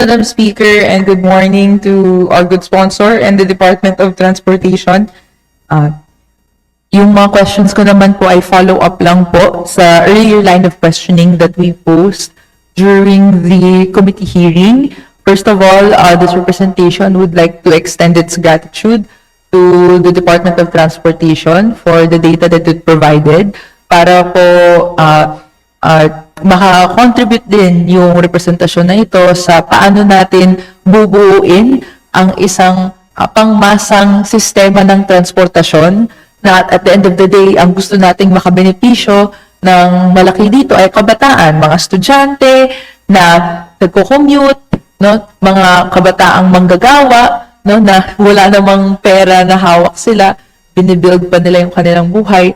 Madam Speaker, and good morning to our good sponsor and the Department of Transportation. Yung mga questions ko naman po ay follow-up lang po sa earlier line of questioning that we posed during the committee hearing. First of all, this representation would like to extend its gratitude to the Department of Transportation for the data that it provided para po maka-contribute din yung representasyon na ito sa paano natin bubuuin ang isang pangmasang sistema ng transportasyon na at the end of the day, ang gusto nating makabenepisyo ng malaki dito ay kabataan, mga estudyante na nagko-commute, no? Mga kabataang manggagawa, no? Na wala namang pera na hawak sila, binibuild pa nila yung kanilang buhay,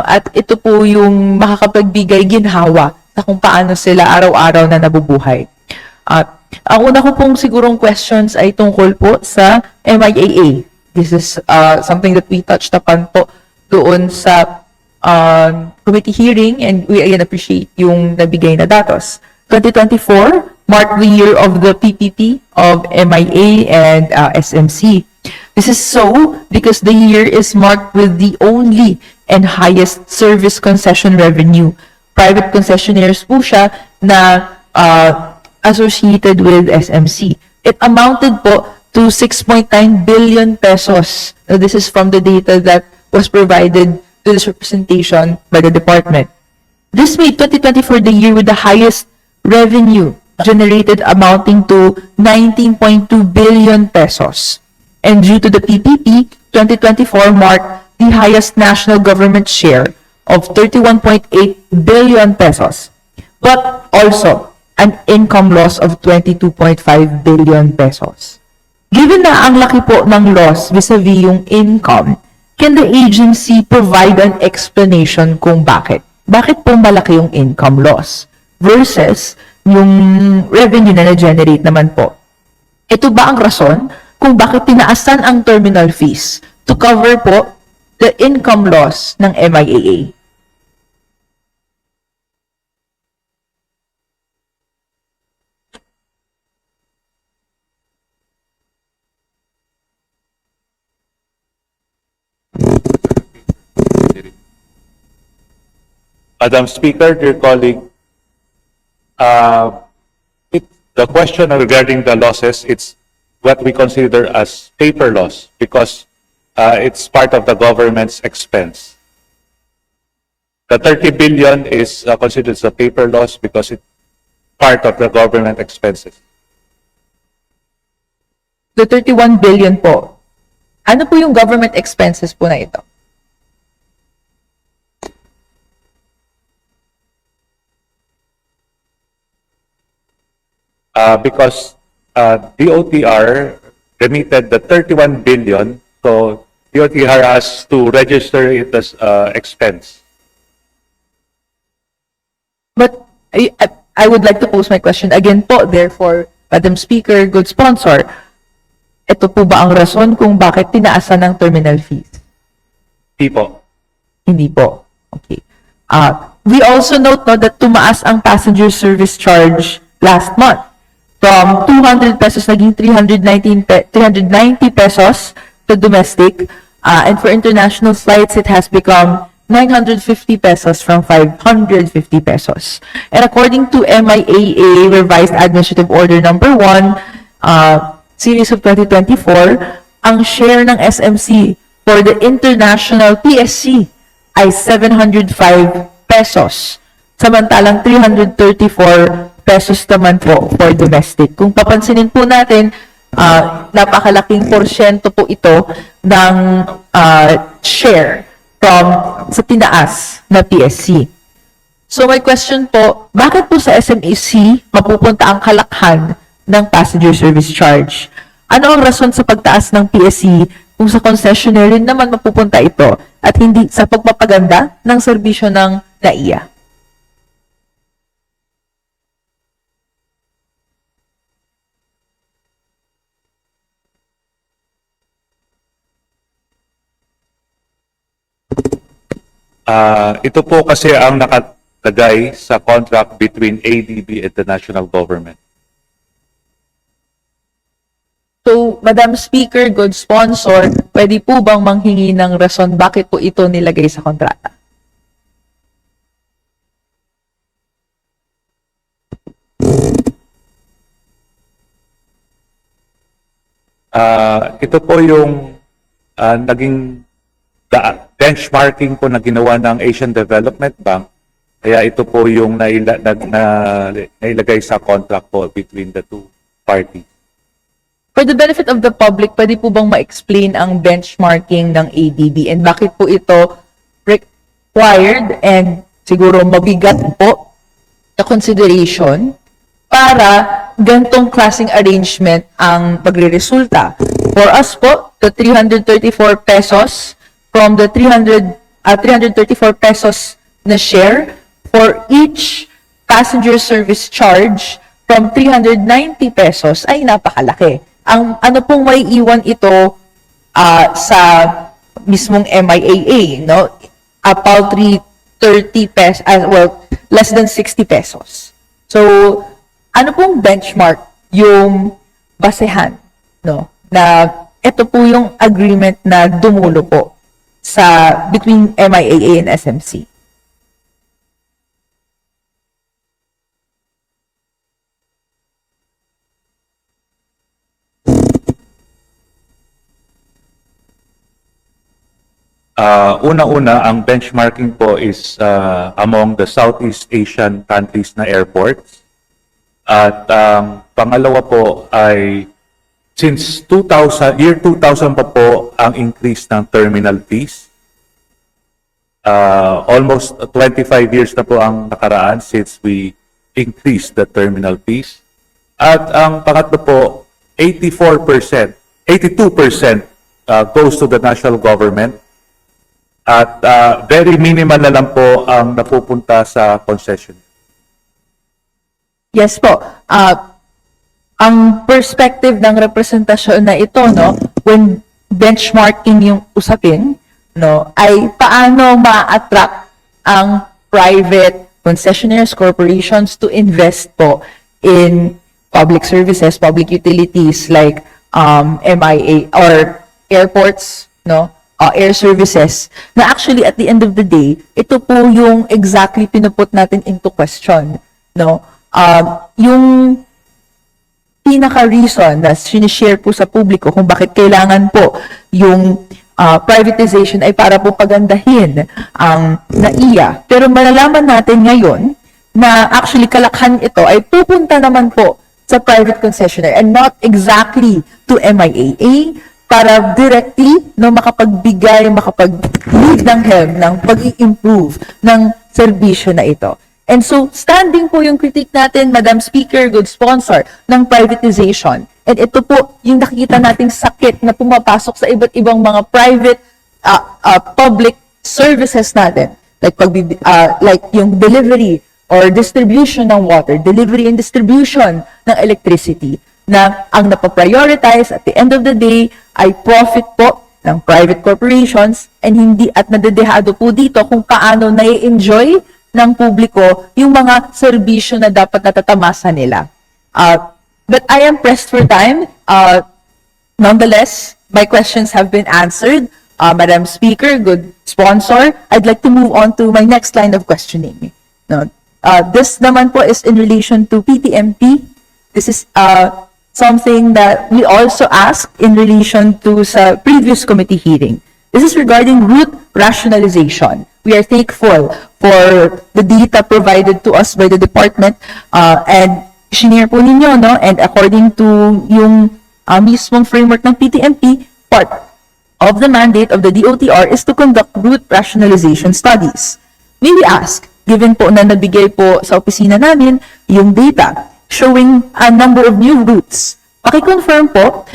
at ito po yung makakapagbigay ginhawa sa kung paano sila araw-araw na nabubuhay. Ang una ko pong sigurong questions ay tungkol po sa MIAA. This is something that we touched upon po doon sa committee hearing, and we again appreciate yung nabigay na datos. 2024 marked the year of the PPP of MIA and SMC. This is so because the year is marked with the only and highest service concession revenue. Private concessionaires po siya na associated with SMC. It amounted po to 6.9 billion pesos. Now, this is from the data that was provided to this representation by the department. This made 2024 the year with the highest revenue generated, amounting to 19.2 billion pesos. And due to the PPP, 2024 marked the highest national government share of 31.8 billion pesos, but also an income loss of 22.5 billion pesos. Given na ang laki po ng loss vis-a-vis yung income, can the agency provide an explanation kung bakit? Bakit po malaki yung income loss versus yung revenue na na-generate naman po? Ito ba ang rason kung bakit tinaasan ang terminal fees to cover po the income loss ng MIAA? Madam Speaker, dear colleague, the question regarding the losses, it's what we consider as paper loss because it's part of the government's expense. The 30 billion is considered as a paper loss because it's part of the government expenses. The 31 billion po, ano po yung government expenses po na ito? Because DOTR remitted the 31 billion, so DOTR has to register it as expense. But I would like to pose my question again po, therefore, Madam Speaker, good sponsor, ito po ba ang rason kung bakit tinaasan ng terminal fees? Hindi po. Hindi po. Okay. We also note no, that tumaas ang passenger service charge last month. From 200 pesos naging 390 pesos to domestic. And for international flights, it has become 950 pesos from 550 pesos. And according to MIAA Revised Administrative Order Number 1, Series of 2024, ang share ng SMC for the international PSC ay 705 pesos. Samantalang 334 pesos naman po for domestic. Kung papansinin po natin, napakalaking porsyento po ito ng share from sa tinaas na PSC. So my question po, bakit po sa SMEC mapupunta ang kalakhan ng passenger service charge? Ano ang rason sa pagtaas ng PSC kung sa concessionaire naman mapupunta ito at hindi sa pagpapaganda ng serbisyo ng NAIA? Ito po kasi ang nakalagay sa contract between ADB and the national government. Madam Speaker, good sponsor, pwede po bang manghingi ng rason bakit po ito nilagay sa kontrata? Ito po yung naging benchmarking po na ginawa ng Asian Development Bank. Kaya ito po yung nailagay sa contract po between the two parties. For the benefit of the public, pwede po bang ma-explain ang benchmarking ng ADB and bakit po ito required and siguro mabigat po na consideration para gantong klaseng arrangement ang magre-resulta? For us po, the 334 pesos from the 334 pesos na share for each passenger service charge from 390 pesos ay napakalaki. Ang ano pong may iwan ito sa mismong MIAA, no? A paltry 30 pesos, well, less than 60 pesos. So, ano pong benchmark yung basehan, no? Na ito po yung agreement na dumulo po sa between MIAA and SMC. Una-una, ang benchmarking po is among the Southeast Asian countries na airports. At pangalawa po ay since year 2000 pa po ang increase ng terminal fees. Almost 25 years na po ang nakaraan since we increased the terminal fees. At ang pangatlo po, 82% goes to the national government. At very minimal na lang po ang napupunta sa concession. Yes po. Ang perspective ng representasyon na ito, no, when benchmarking yung usapin, no, ay paano ma-attract ang private concessionaires, corporations to invest po in public services, public utilities like MIA or airports, no, air services, na actually at the end of the day, ito po yung exactly pinuput natin into question, no? Yung pinaka-reason na sinishare po sa publiko kung bakit kailangan po yung privatization ay para po pagandahin ang NAIA. Pero malalaman natin ngayon na actually kalakhan ito ay pupunta naman po sa private concessionaire and not exactly to MIAA, para directly no makapagbigay, makapag-lead ng helm ng pag-i-improve ng serbisyo na ito. And so, standing po yung critique natin, Madam Speaker, good sponsor, ng privatization. And ito po yung nakikita nating sakit na pumapasok sa iba't ibang mga private public services natin. Like, like yung delivery or distribution ng water, delivery and distribution ng electricity, na ang napaprioritize at the end of the day ay profit po ng private corporations and hindi at nadedehado po dito kung paano nai-enjoy ng publiko yung mga serbisyo na dapat natatamasa nila. But I am pressed for time. Nonetheless, my questions have been answered. Madam Speaker, good sponsor, I'd like to move on to my next line of questioning. No, this naman po is in relation to PTMP. This is something that we also asked in relation to sa previous committee hearing. This is regarding route rationalization. We are thankful for the data provided to us by the department and shinare po ninyo, no? And according to yung mismong framework ng PTMP, part of the mandate of the DOTR is to conduct route rationalization studies. May we ask, given po na nabigay po sa opisina namin yung data showing a number of new routes. Paki-confirm po,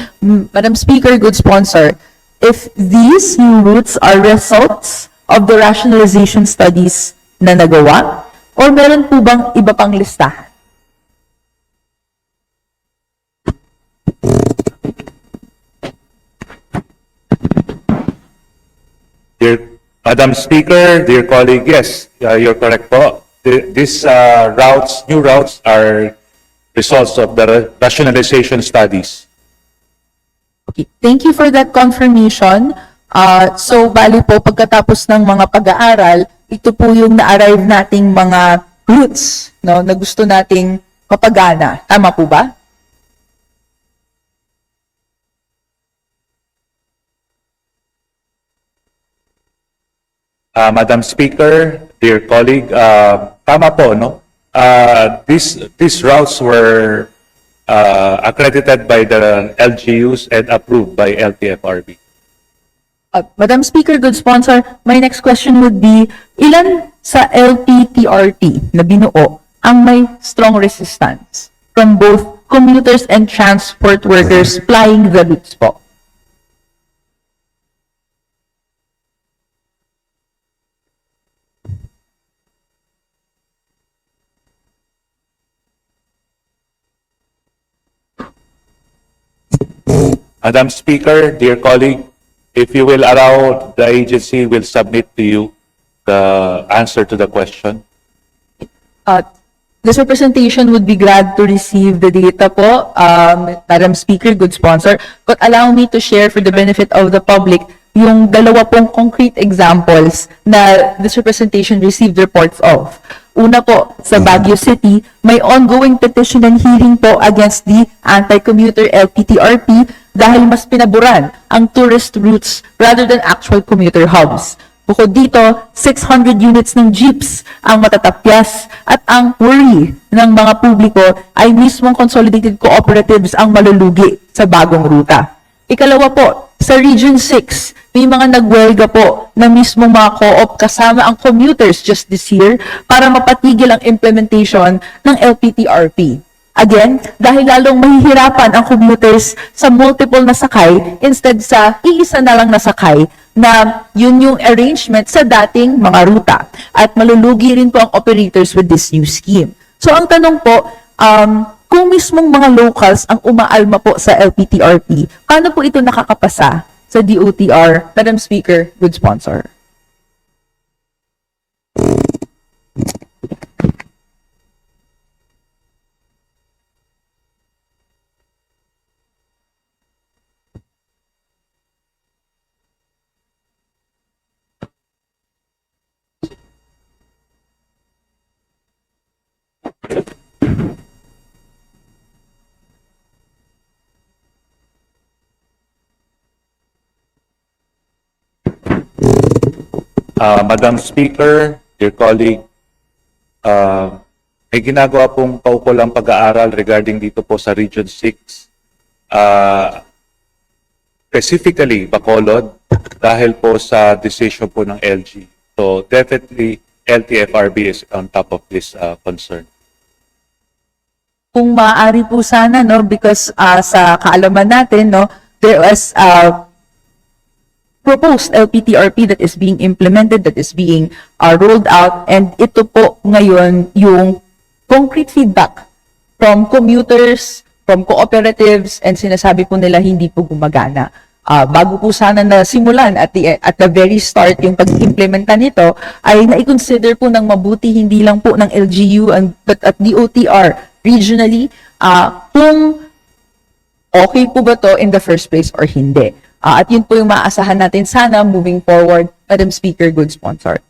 Madam Speaker, good sponsor, if these new routes are results of the rationalization studies na nagawa, or meron po bang iba pang listahan? Dear Madam Speaker, dear colleague, yes, you're correct po. These new routes are results of the rationalization studies. Okay. Thank you for that confirmation. So, bali po, pagkatapos ng mga pag-aaral, ito po yung na-arrive nating mga roots, no, na gusto nating mapagana. Tama po ba? Madam Speaker, dear colleague, tama po, no? These routes were accredited by the LGUs and approved by LTFRB. Madam Speaker, good sponsor, my next question would be, ilan sa LPTRT na binuo ang may strong resistance from both commuters and transport workers flying the routes po? Madam Speaker, dear colleague, if you will allow, the agency will submit to you the answer to the question. This representation would be glad to receive the data po, Madam Speaker, good sponsor. But allow me to share for the benefit of the public yung dalawa pong concrete examples na this representation received reports of. Una po, sa Baguio City, may ongoing petition and hearing po against the anti-commuter LPTRP dahil mas pinaburan ang tourist routes rather than actual commuter hubs. Bukod dito, 600 units ng jeeps ang matatapyas at ang worry ng mga publiko ay mismong consolidated cooperatives ang malulugi sa bagong ruta. Ikalawa po, sa Region 6, may mga nagwelga po na mismong mga co-op kasama ang commuters just this year para mapatigil ang implementation ng LPTRP. Again, dahil lalong mahihirapan ang commuters sa multiple na sakay instead sa iisa na lang na sakay na yun yung arrangement sa dating mga ruta. At malulugi rin po ang operators with this new scheme. So ang tanong po, kung mismong mga locals ang umaalma po sa LPTRP, paano po ito nakakapasa sa DOTR? Madam Speaker, good sponsor. Madam Speaker, dear colleague, may ginagawa pong kaukulang pag-aaral regarding dito po sa Region 6. Specifically, Bacolod, dahil po sa decision po ng LG. So definitely, LTFRB is on top of this concern. Kung maaari po sana, no, because sa kaalaman natin, no, there was proposed LPTRP that is being implemented, that is being rolled out, and ito po ngayon yung concrete feedback from commuters, from cooperatives, and sinasabi po nila hindi po gumagana. Bago po sana na simulan at the very start yung pag-implementa nito, ay na-consider po ng mabuti hindi lang po ng LGU but at DOTR regionally, kung okay po ba to in the first place or hindi. At yun po yung maaasahan natin sana moving forward, Madam Speaker, good sponsor.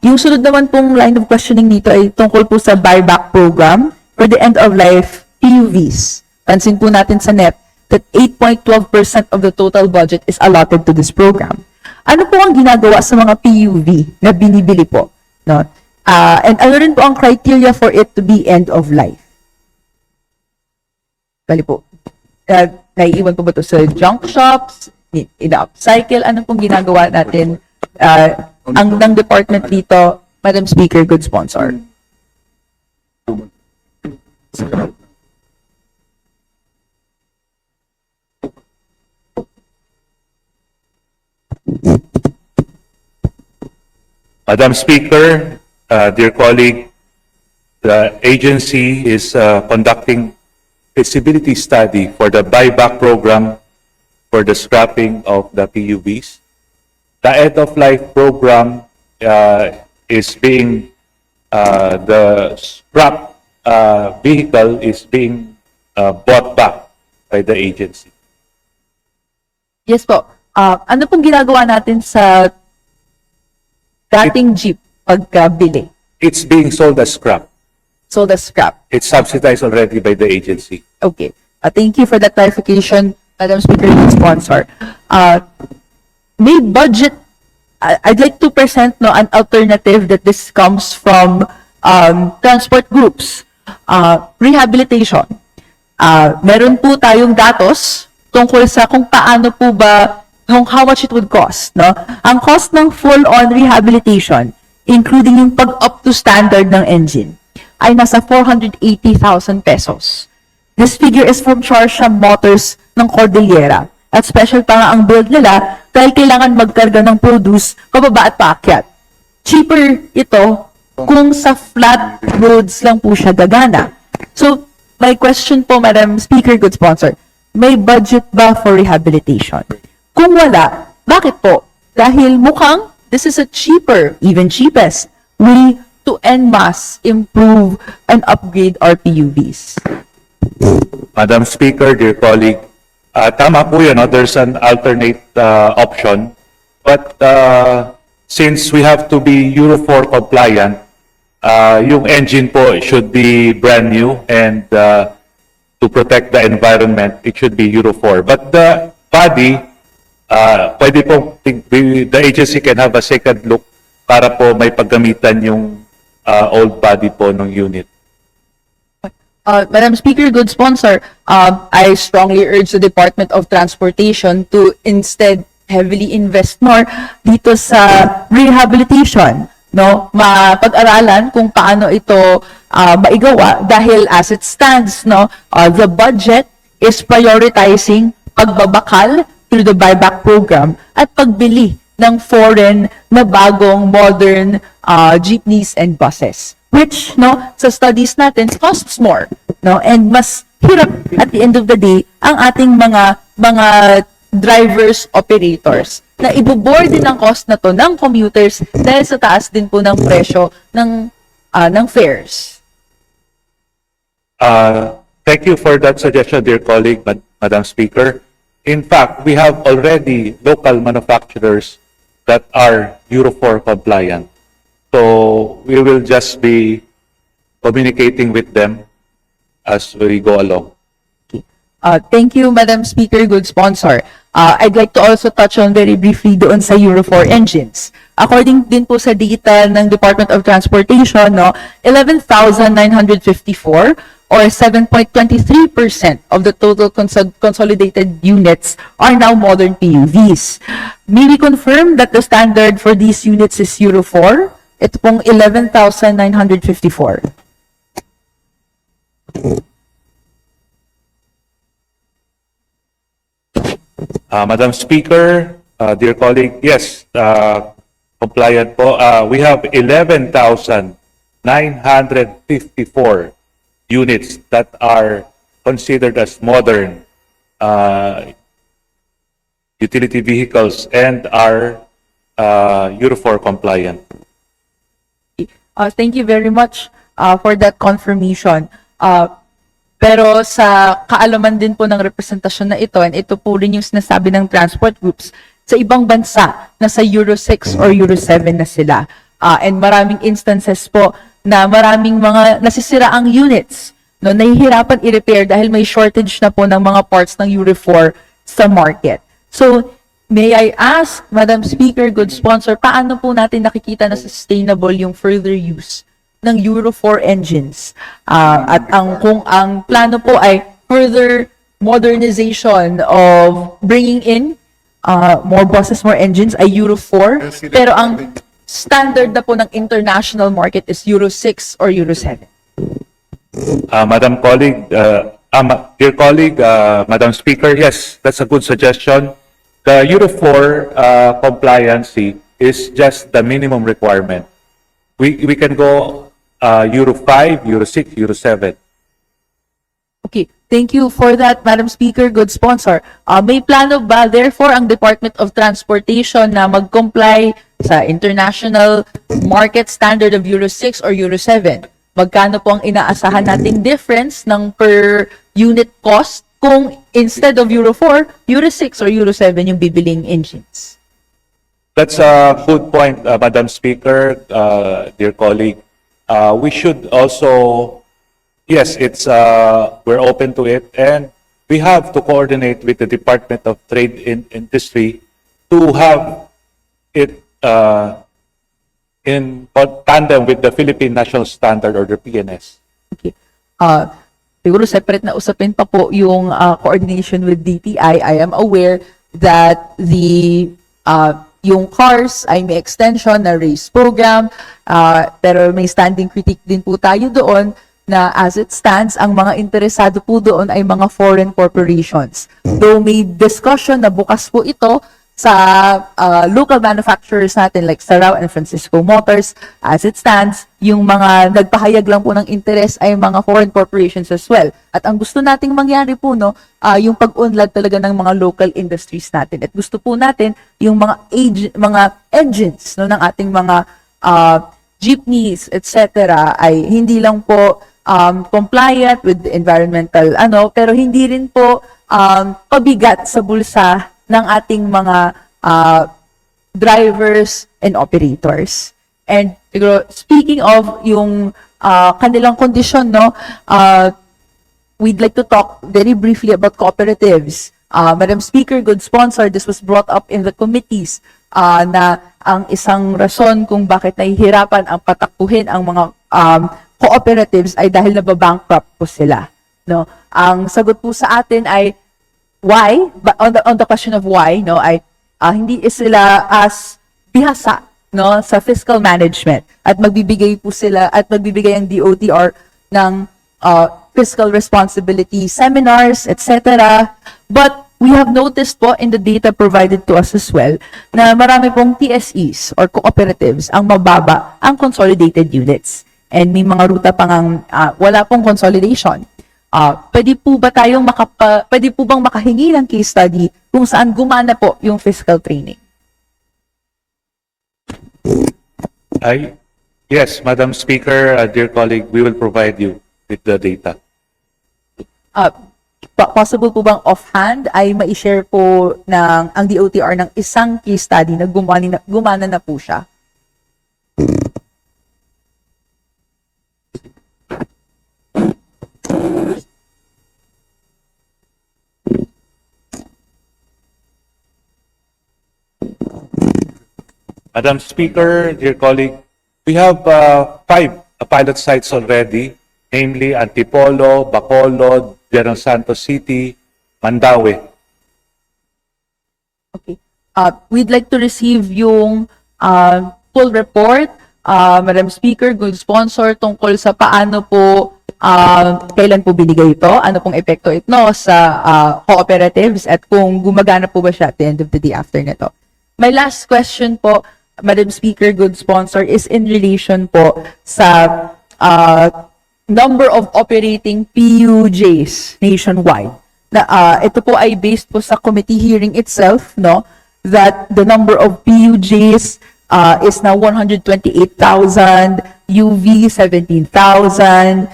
Yung sunod naman pong line of questioning nito ay tungkol po sa buyback program for the end-of-life PUVs. Pansin po natin sa NEP that 8.12% of the total budget is allotted to this program. Ano po ang ginagawa sa mga PUV na binibili po? No? And ano rin po ang criteria for it to be end-of-life? Bali po. Naiiwan po ba ito sa junk shops, in-upcycle, ano pong ginagawa natin ang ng department dito, Madam Speaker, good sponsor. Madam Speaker, dear colleague, the agency is conducting feasibility study for the buyback program for the scrapping of the PUVs. The end-of-life program is being, the scrap vehicle is being bought back by the agency. Yes po. Ano pong ginagawa natin sa dating jeep pagkabili? It's being sold as scrap. So the scrap. It's subsidized already by the agency. Okay. Thank you for that clarification, Madam Speaker and sponsor. May budget, I'd like to present no, an alternative that this comes from transport groups. Rehabilitation. Meron po tayong datos tungkol sa kung paano po ba, how much it would cost. No? Ang cost ng full-on rehabilitation, including yung pag-up to standard ng engine, ay nasa 480,000 pesos. This figure is from Charsham Motors ng Cordillera. At special pa nga ang build nila dahil kailangan magkarga ng produce pababa at paakyat. Cheaper ito kung sa flat roads lang po siya gagana. So, my question po, Madam Speaker, good sponsor, may budget ba for rehabilitation? Kung wala, bakit po? Dahil mukhang this is a cheaper, even cheapest, way to en masse improve and upgrade our PUVs. Madam Speaker, dear colleague, tama po yun, no? There's an alternate option. But since we have to be Euro 4 compliant, yung engine po should be brand new and to protect the environment, it should be Euro 4. But the body, pwede po, the agency can have a second look para po may paggamitan yung old body po ng unit. Madam Speaker, good sponsor, I strongly urge the Department of Transportation to instead heavily invest more dito sa rehabilitation, no? Mapag-aralan kung paano ito maigawa dahil as it stands, no, the budget is prioritizing pagbabakal through the buyback program at pagbili ng foreign na bagong modern jeepneys and buses, which, no, sa studies natin costs more, no, and mas hirap at the end of the day ang ating mga drivers, operators na ibubor din ang cost na to ng commuters dahil sa taas din po ng presyo ng fares. Thank you for that suggestion, dear colleague, Madam Speaker. In fact, we have already local manufacturers that are Euro 4 compliant. So we will just be communicating with them as we go along. Thank you, Madam Speaker, good sponsor. I'd like to also touch on very briefly doon sa Euro 4 engines. According din po sa data ng Department of Transportation, no, 11,954 or 7.23% of the total consolidated units are now modern PUVs. May we confirm that the standard for these units is Euro 4? Ito pong 11,954. Madam Speaker, dear colleague, yes, compliant po. We have 11,954 units that are considered as modern utility vehicles and are Euro 4 compliant. Thank you very much for that confirmation. Pero sa kaalaman din po ng representasyon na ito, and ito po rin yung sinasabi ng transport groups, sa ibang bansa na sa Euro 6 or Euro 7 na sila. And maraming instances po na maraming mga nasisiraang units, no, nahihirapan i-repair dahil may shortage na po ng mga parts ng Euro 4 sa market. So, may I ask, Madam Speaker, good sponsor, paano po natin nakikita na sustainable yung further use ng Euro 4 engines? At kung ang plano po ay further modernization of bringing in more buses, more engines ay Euro 4, pero ang standard na po ng international market is Euro 6 or Euro 7. Madam colleague, dear colleague, Madam Speaker, yes, that's a good suggestion. The Euro 4 compliancy is just the minimum requirement. We can go Euro 5, Euro 6, Euro 7. Okay, thank you for that, Madam Speaker, good sponsor. May plano ba, therefore, ang Department of Transportation na mag-comply sa international market standard of Euro 6 or Euro 7? Magkano po ang inaasahan nating difference ng per unit cost kung instead of Euro 4, Euro 6 or Euro 7 yung bibiling engines? That's a good point, Madam Speaker, dear colleague. We should also, yes, we're open to it, and we have to coordinate with the Department of Trade and Industry to have it in tandem with the Philippine National Standard or the PNS. Okay. Siguro separate na usapin pa po yung coordination with DTI. I am aware that yung CARS ay may extension na race program, pero may standing critique din po tayo doon na as it stands, ang mga interesado po doon ay mga foreign corporations. Though may discussion na bukas po ito sa local manufacturers natin like Sarao and Francisco Motors, as it stands, yung mga nagpahayag lang po ng interest ay mga foreign corporations as well. At ang gusto nating mangyari po, no, yung pag-unlad talaga ng mga local industries natin. At gusto po natin yung mga engines, no, ng ating mga jeepneys, etc. ay hindi lang po compliant with the environmental pero hindi rin po pabigat sa bulsa ng ating mga drivers and operators. And siguro, speaking of yung kanilang kondisyon, no, we'd like to talk very briefly about cooperatives. Madam Speaker, good sponsor, this was brought up in the committees na ang isang rason kung bakit nahihirapan ang patakbuhin ang mga cooperatives ay dahil nababankrupt po sila. No? Ang sagot po sa atin ay why, but on the question of why, no, ay hindi sila as bihasa, no, sa fiscal management at magbibigay ang DOTR ng fiscal responsibility seminars, etc. But we have noticed po in the data provided to us as well na marami pong TSEs or cooperatives ang mababa ang consolidated units. And may mga ruta pang wala pong consolidation. Pwede po bang makahingi ng case study kung saan gumana po yung fiscal training? Yes, Madam Speaker, dear colleague, we will provide you with the data. Possible po bang offhand ay ma-share po ng ang DOTR ng isang case study na gumana na po siya? Madam Speaker, dear colleague, we have 5 pilot sites already, namely Antipolo, Bacolod, General Santos City, Mandaue. Okay. We'd like to receive yung full report, Madam Speaker, good sponsor, tungkol sa paano po, kailan po binigay ito, ano pong epekto ito sa cooperatives, at kung gumagana po ba siya at the end of the day after nito. My last question po, Madam Speaker, good sponsor, is in relation po sa number of operating PUJs nationwide. Ito po ay based po sa committee hearing itself, no, that the number of PUJs is now 128,000, UV 17,000,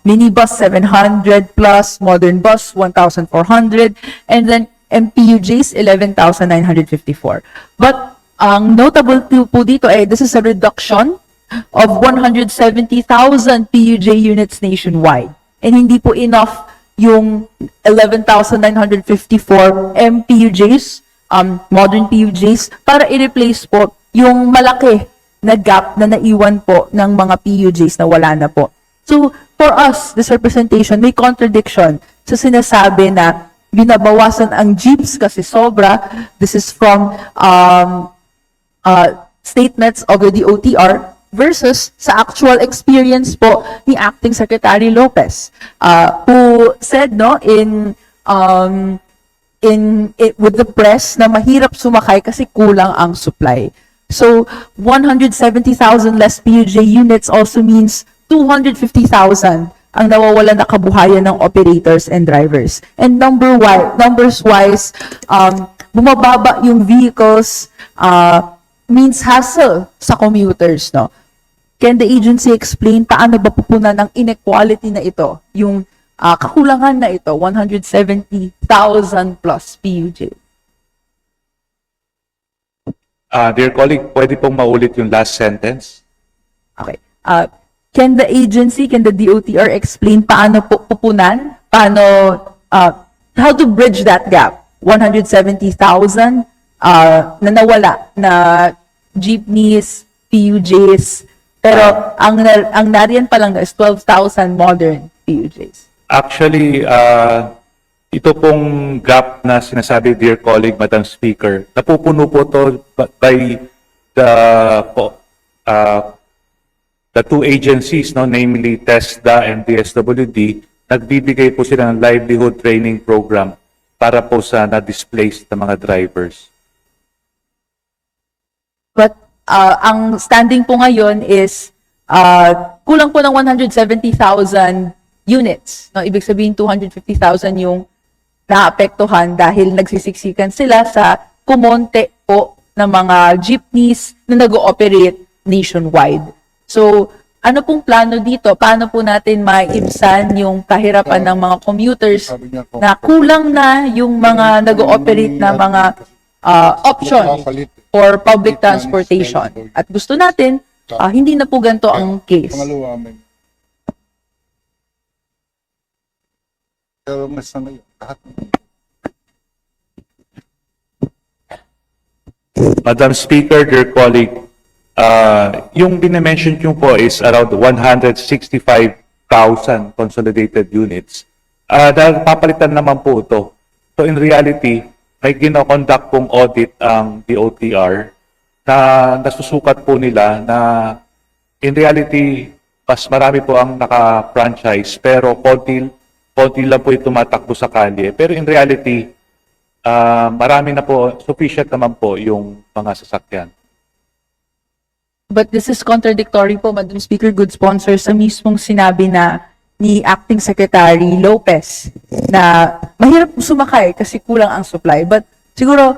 minibus 700 plus, modern bus 1,400, and then MPUJs 11,954. But ang notable po dito ay this is a reduction of 170,000 PUJ units nationwide. And hindi po enough yung 11,954 MPUJs, modern PUJs, para i-replace po yung malaki na gap na naiwan po ng mga PUJs na wala na po. So, for us, this representation may contradiction sa sinasabi na binabawasan ang jeeps kasi sobra. This is from statements of the DOTR versus sa actual experience po ni Acting Secretary Lopez, who said, no, with the press na mahirap sumakay kasi kulang ang supply. So 170,000 less PUJ units also means 250,000 ang nawawalan na kabuhayan ng operators and drivers. And numbers wise, bumababa yung vehicles, means hassle sa commuters, no? Can the agency explain paano ba pupunan ng inequality na ito? Yung kakulangan na ito, 170,000 plus PUJ? Dear colleague, pwede pong maulit yung last sentence? Okay. Can the agency, can the DOTR explain paano po pupunan, how to bridge that gap? 170,000 na nawala na jeepneys, PUJs, pero ang nariyan pa lang is 12,000 modern PUJs. Actually, ito pong gap na sinasabi, dear colleague, Madam Speaker, napupuno po to by the two agencies, no, namely TESDA and DSWD. Nagbibigay po sila ng livelihood training program para po sa na-displaced na mga drivers. But ang standing po ngayon is kulang po ng 170,000 units. No? Ibig sabihin 250,000 yung naapektuhan dahil nagsisiksikan sila sa kumonte po ng mga jeepneys na nag-ooperate nationwide. So, ano pong plano dito? Paano po natin maibsan yung kahirapan ng mga commuters na kulang na yung mga nag-ooperate na mga options for public transportation? At gusto natin, hindi na po ganito ang case. Pangalawa, may pero mas na yun. Lahat Madam Speaker, dear colleague, yung dimension nyo po is around 165,000 consolidated units. Dahil papalitan naman po ito. So in reality, may ginoconduct pong audit ang DOTR na nasusukat po nila na in reality, mas marami po ang naka-franchise pero konti lang po yung tumatakbo sa kalye. Pero in reality, marami na po, sufficient naman po yung mga sasakyan. But this is contradictory po, Madam Speaker, good sponsor, sa mismong sinabi na ni Acting Secretary Lopez na mahirap sumakay kasi kulang ang supply. But siguro,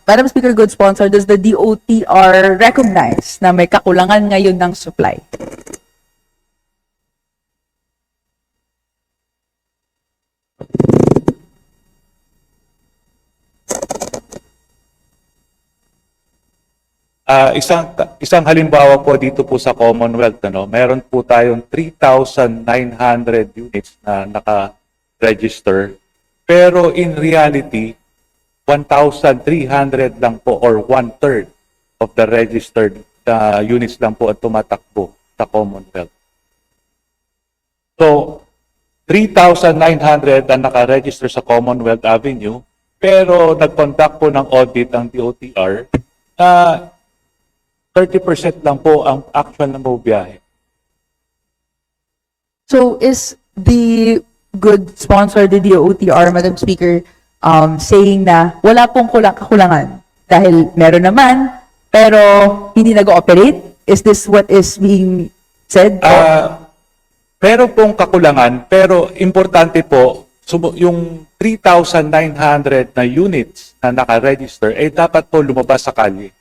Madam Speaker, good sponsor, does the DOTR recognize na may kakulangan ngayon ng supply? Isang halimbawa po dito po sa Commonwealth, meron po tayong 3,900 units na naka-register. Pero in reality, 1,300 lang po or 1/3 of the registered units lang po ang tumatakbo sa Commonwealth. So, 3,900 ang naka-register sa Commonwealth Avenue, pero nag-conduct po ng audit ang DOTR na 30% lang po ang actual na biyahe. So is the good sponsor, the DOTR, Madam Speaker, saying na wala pong kakulangan dahil meron naman, pero hindi nag-ooperate? Is this what is being said? Meron pong kakulangan, pero importante po, yung 3,900 na units na naka-register, dapat po lumabas sa kalye.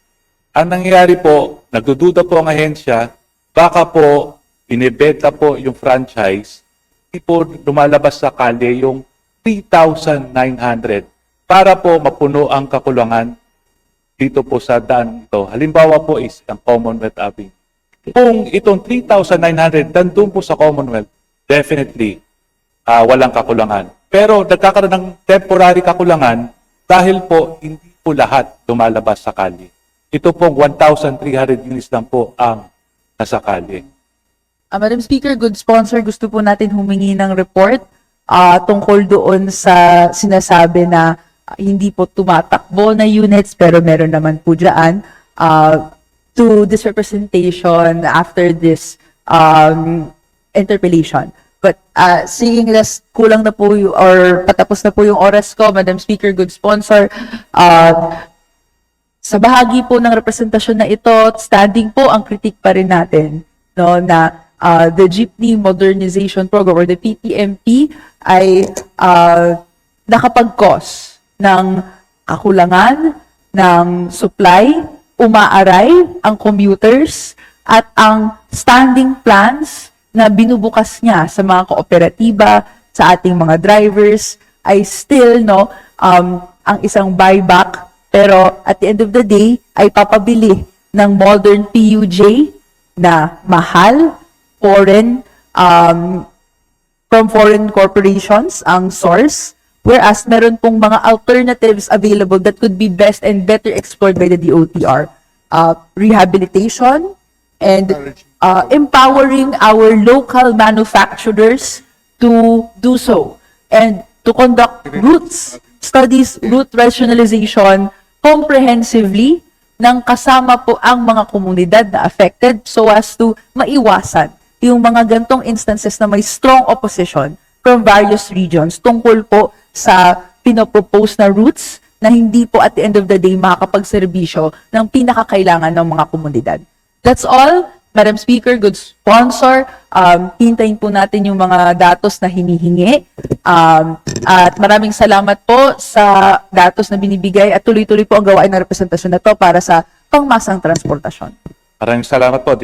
Ang nangyayari po, nagdududa po ang ahensya, baka po binibenta po yung franchise, hindi po lumalabas sa kalye yung 3,900 para po mapuno ang kakulangan dito po sa daan ito. Halimbawa po is ang Commonwealth Avenue. Kung itong 3,900 nandun po sa Commonwealth, definitely walang kakulangan. Pero nagkakaroon ng temporary kakulangan dahil po hindi po lahat lumalabas sa kalye. Ito pong 1,300 units lang po ang nasa kalye. Madam Speaker, good sponsor, gusto po natin humingi ng report tungkol doon sa sinasabi na hindi po tumatakbo na units pero meron naman po dyan to this representation after this interpellation. But seeing as kulang na po or patapos na po yung oras ko, Madam Speaker, good sponsor, sa bahagi po ng representasyon na ito, standing po ang kritik pa rin natin, no, na the Jeepney Modernization Program or the PTMP ay nakapag-cause ng kakulangan ng supply, umaaray ang commuters at ang standing plans na binubukas niya sa mga kooperatiba, sa ating mga drivers, ay still, ang isang buyback, pero at the end of the day, ay papabili ng modern PUJ na mahal, from foreign corporations ang source, whereas meron pong mga alternatives available that could be best and better explored by the DOTR. Rehabilitation and empowering our local manufacturers to do so and to conduct roots studies, route rationalization comprehensively nang kasama po ang mga komunidad na affected so as to maiwasan yung mga gantong instances na may strong opposition from various regions tungkol po sa pinopropose na routes na hindi po at the end of the day makakapagserbisyo ng pinakakailangan ng mga komunidad. That's all. Madam Speaker, good sponsor, hintayin po natin yung mga datos na hinihingi. At maraming salamat po sa datos na binibigay at tuloy-tuloy po ang gawain ng representasyon na to para sa pangmasang transportasyon. Maraming salamat po, dear